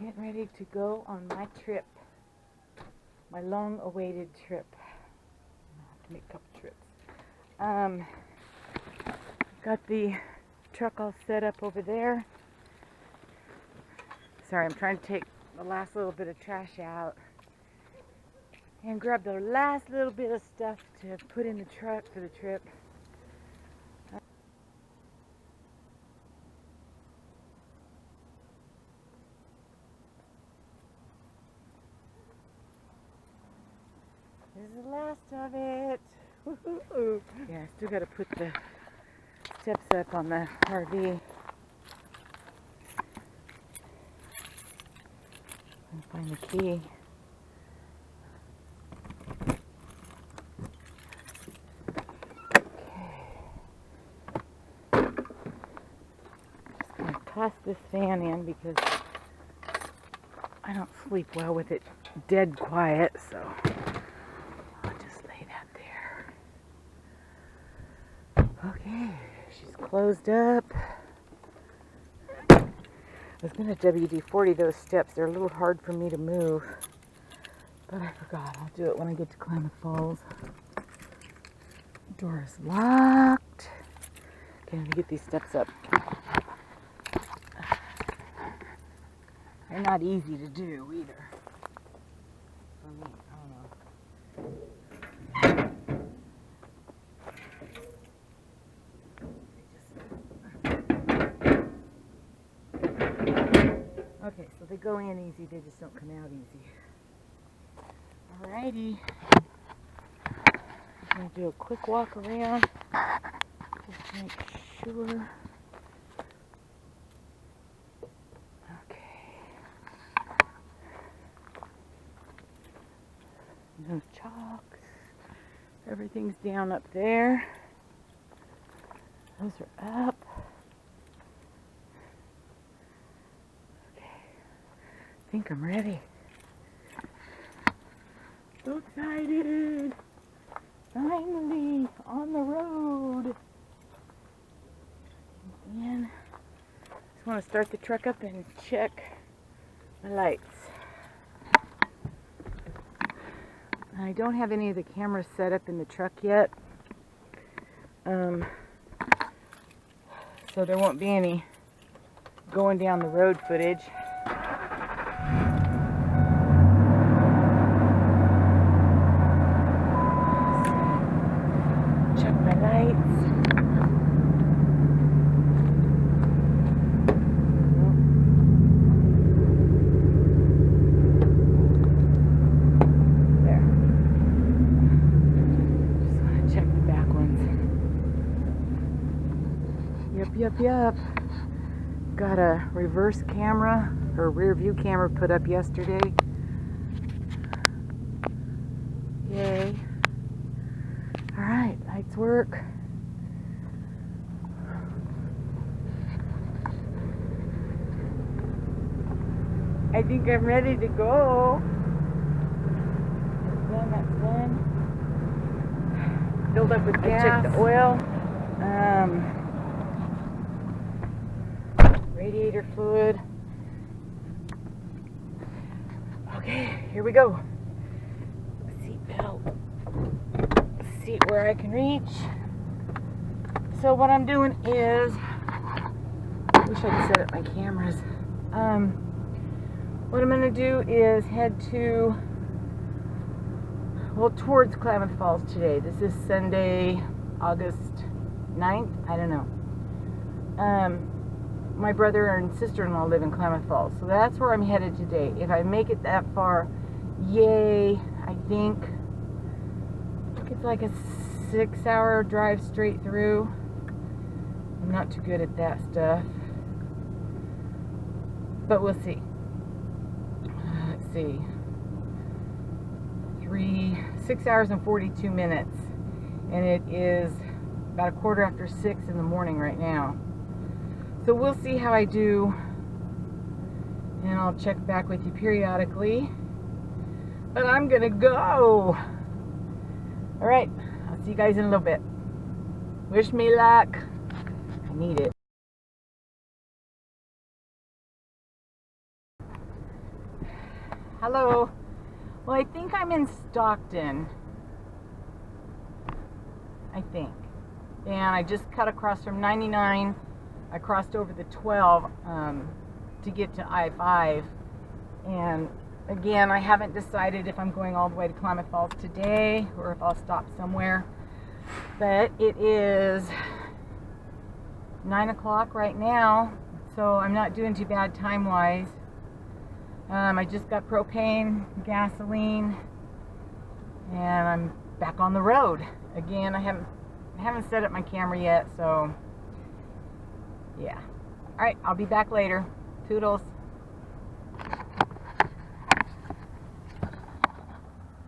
Getting ready to go on my trip, my long-awaited trip. I have to make a couple trips. Got the truck all set up over there. Sorry, I'm trying to take the last little bit of trash out and grab the last little bit of stuff to put in the truck for the trip. This is the last of it. Woo-hoo-hoo. Yeah, I still got to put the steps up on the RV. And find the key. Just gonna toss this fan in because I don't sleep well with it dead quiet, so I'll just lay that there. Okay, she's closed up. I was going to WD-40 those steps. They're a little hard for me to move, but I forgot. I'll do it when I get to Klamath Falls. Door is locked. Okay, let me get these steps up. They're not easy to do either. For me, I don't know. Okay, so they go in easy, they just don't come out easy. Alrighty. I'm going to do a quick walk around just to make sure. Okay. No chalks. Everything's down up there. Those are up. I think I'm ready. So excited! Finally on the road. And just want to start the truck up and check the lights. I don't have any of the cameras set up in the truck yet, so there won't be any going down the road footage. Yep. Got a reverse camera or rear view camera put up yesterday. Yay. Alright, lights work. I think I'm ready to go. That's done. Filled up with gas. I checked the oil. Radiator fluid. Okay, here we go. Seat belt. Seat where I can reach. So what I'm doing is, I wish I could set up my cameras. What I'm going to do is head to, towards Klamath Falls today. This is Sunday, August 9th. I don't know. My brother and sister-in-law live in Klamath Falls, so that's where I'm headed today. If I make it that far, yay. I think it's like a 6-hour drive straight through. I'm not too good at that stuff, but we'll see. Let's see. 6 hours and 42 minutes, and it is about 6:15 in the morning right now. So we'll see how I do, and I'll check back with you periodically. But I'm gonna go. All right, I'll see you guys in a little bit. Wish me luck. I need it. Hello. Well, I think I'm in Stockton. I think. And I just cut across from 99. I crossed over the 12 to get to I-5. And again, I haven't decided if I'm going all the way to Klamath Falls today or if I'll stop somewhere. But it is 9 o'clock right now, so I'm not doing too bad time-wise. I just got propane, gasoline, and I'm back on the road. Again, I haven't set up my camera yet, so yeah. Alright, I'll be back later. Toodles.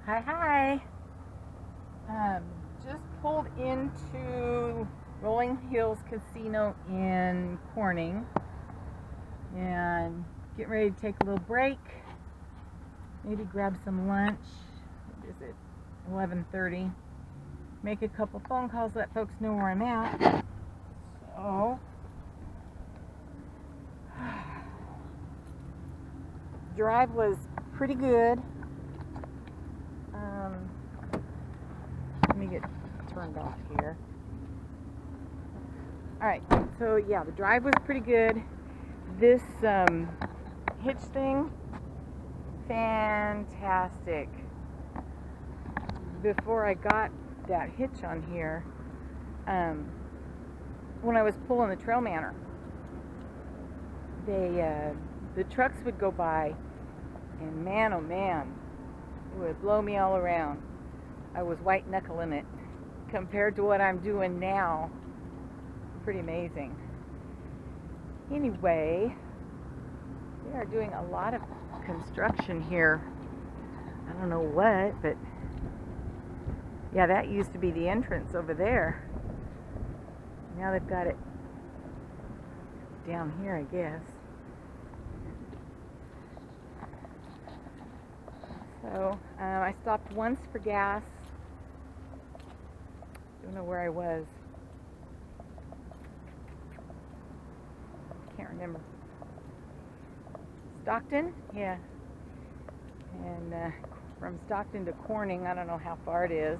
Hi. Just pulled into Rolling Hills Casino in Corning and getting ready to take a little break. Maybe grab some lunch. What is it? 11:30. Make a couple phone calls, let folks know where I'm at. So, drive was pretty good. Let me get turned off here. Alright, so yeah, the drive was pretty good. This hitch thing, fantastic. Before I got that hitch on here, when I was pulling the Trailmanner, the trucks would go by, and man oh man, it would blow me all around. I was white knuckling it compared to what I'm doing now. Pretty amazing. Anyway, they are doing a lot of construction here. I don't know what, but yeah, that used to be the entrance over there. Now they've got it down here, I guess. So I stopped once for gas. Don't know where I was. Can't remember. Stockton? Yeah. And from Stockton to Corning, I don't know how far it is.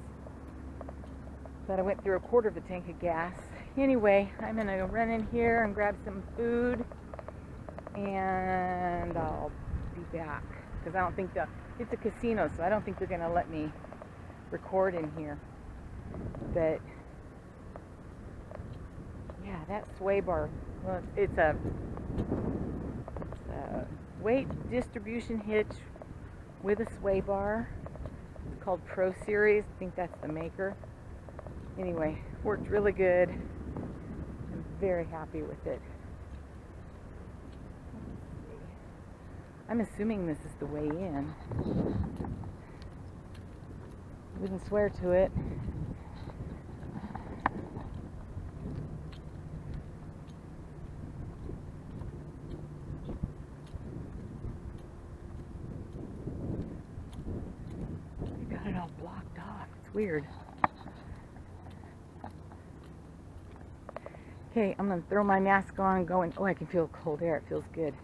But I went through a quarter of a tank of gas. Anyway, I'm going to run in here and grab some food. And I'll be back. Because I don't think it's a casino, so I don't think they're going to let me record in here. But yeah, that sway bar, well, it's a weight distribution hitch with a sway bar. It's called Pro Series. I think that's the maker. Anyway, worked really good. I'm very happy with it. I'm assuming this is the way in. Wouldn't swear to it. They got it all blocked off. It's weird. Okay, I'm going to throw my mask on going. Oh, I can feel cold air. It feels good.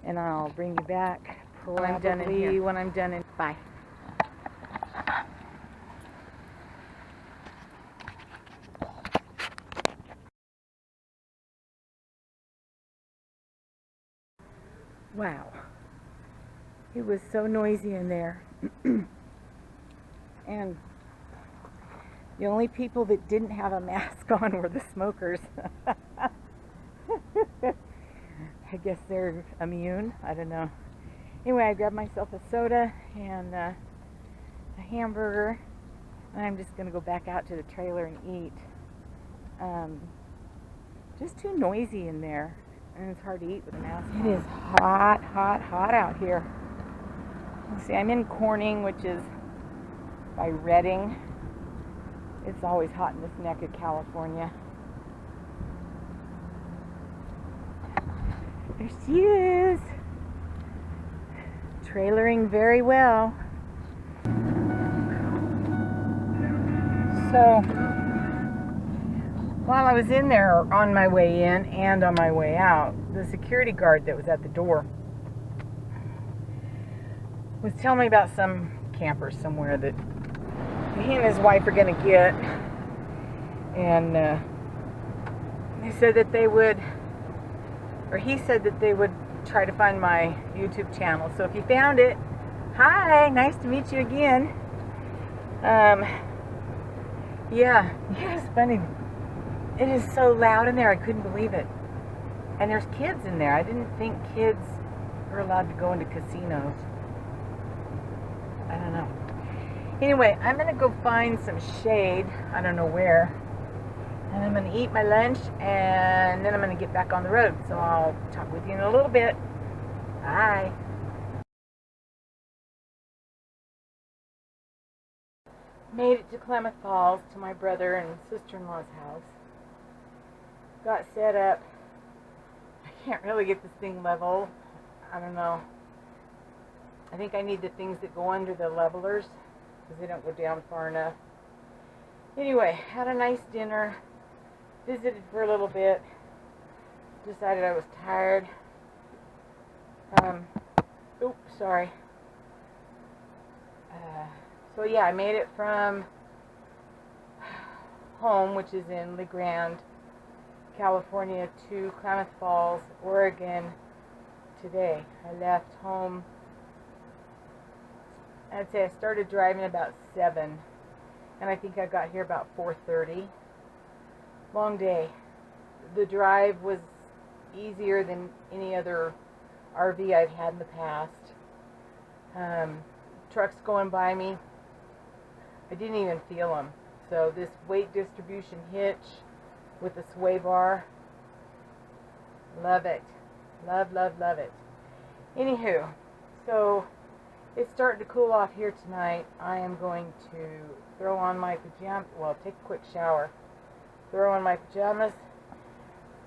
And I'll bring you back when I'm done in here. When I'm done in. Bye. Wow. It was so noisy in there. And the only people that didn't have a mask on were the smokers. I guess they're immune. I don't know. Anyway, I grabbed myself a soda and a hamburger. And I'm just going to go back out to the trailer and eat. Just too noisy in there. And it's hard to eat with a mask on. It is hot, hot, hot out here. Let's see, I'm in Corning, which is by Redding. It's always hot in this neck of California. There she is. Trailering very well. So, while I was in there on my way in and on my way out, the security guard that was at the door was telling me about some camper somewhere that he and his wife are going to get, and they said that they would, or he said that they would try to find my YouTube channel. So if you found it, hi, nice to meet you again. Yeah, it's funny. It is so loud in there, I couldn't believe it. And there's kids in there. I didn't think kids were allowed to go into casinos. I don't know. Anyway, I'm going to go find some shade. I don't know where. And I'm going to eat my lunch, and then I'm going to get back on the road. So I'll talk with you in a little bit. Bye. Made it to Klamath Falls, to my brother and sister-in-law's house. Got set up. I can't really get this thing level. I don't know. I think I need the things that go under the levelers, because they don't go down far enough. Anyway, had a nice dinner. Visited for a little bit. Decided I was tired. Oops, sorry. So yeah, I made it from home, which is in La Grande, California, to Klamath Falls, Oregon today. I left home, I'd say I started driving about 7, and I think I got here about 4:30. Long day. The drive was easier than any other RV I've had in the past. Trucks going by me, I didn't even feel them. So this weight distribution hitch with the sway bar, love it. Love, love, love it. Anywho, so it's starting to cool off here tonight. I am going to throw on my pajamas, well, take a quick shower, throw on my pajamas,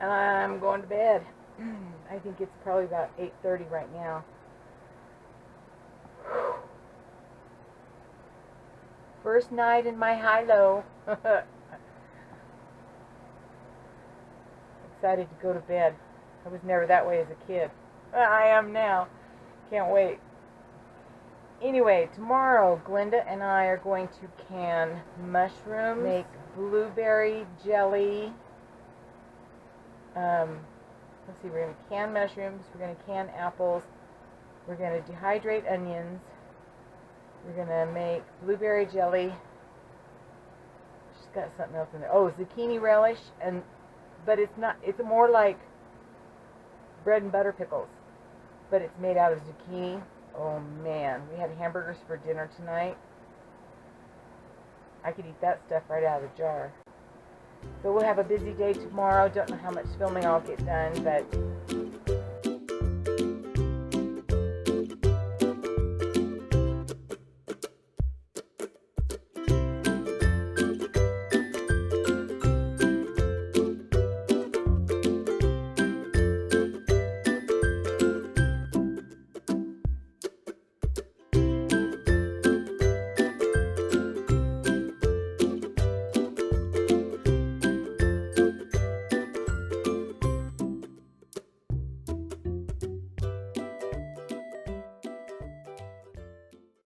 and I'm going to bed. I think it's probably about 8:30 right now. First night in my high-low. Excited to go to bed. I was never that way as a kid. I am now. Can't wait. Anyway, tomorrow Glenda and I are going to can mushrooms, make blueberry jelly. Let's see, we're going to can mushrooms, we're going to can apples, we're going to dehydrate onions, we're going to make blueberry jelly. She's got something else in there. Oh, zucchini relish, but it's not, it's more like bread and butter pickles, but it's made out of zucchini. Oh man, we had hamburgers for dinner tonight. I could eat that stuff right out of the jar. So we'll have a busy day tomorrow. Don't know how much filming I'll get done, but